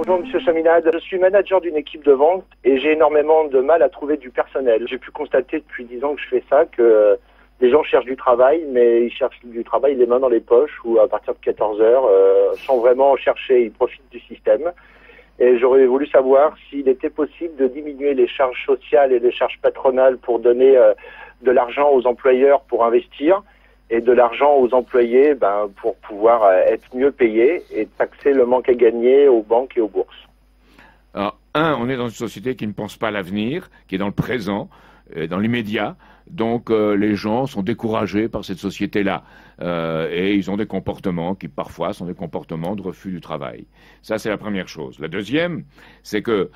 Bonjour Monsieur Chaminade, je suis manager d'une équipe de vente et j'ai énormément de mal à trouver du personnel. J'ai pu constater depuis 10 ans que je fais ça que les gens cherchent du travail, mais ils cherchent du travail les mains dans les poches ou à partir de 14 heures, sans vraiment chercher, ils profitent du système. Et j'aurais voulu savoir s'il était possible de diminuer les charges sociales et les charges patronales pour donner de l'argent aux employeurs pour investir et de l'argent aux employés pour pouvoir être mieux payés et taxer le manque à gagner aux banques et aux bourses. Alors, on est dans une société qui ne pense pas à l'avenir, qui est dans le présent, dans l'immédiat. Donc les gens sont découragés par cette société-là et ils ont des comportements qui parfois sont des comportements de refus du travail. Ça, c'est la première chose. La deuxième, c'est que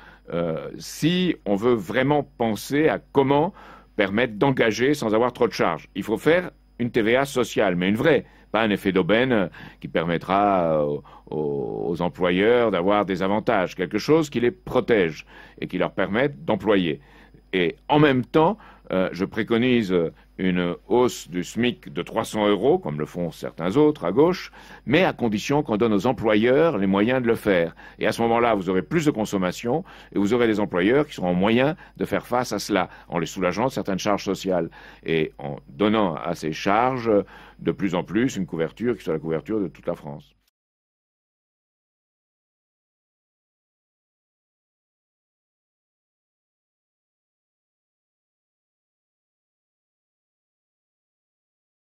si on veut vraiment penser à comment permettre d'engager sans avoir trop de charges, il faut faire une TVA sociale, mais une vraie, pas un effet d'aubaine qui permettra aux employeurs d'avoir des avantages, quelque chose qui les protège et qui leur permette d'employer. Et en même temps, je préconise une hausse du SMIC de 300 €, comme le font certains autres à gauche, mais à condition qu'on donne aux employeurs les moyens de le faire. Et à ce moment-là, vous aurez plus de consommation et vous aurez des employeurs qui seront en moyen de faire face à cela, en les soulageant de certaines charges sociales et en donnant à ces charges de plus en plus une couverture qui soit la couverture de toute la France.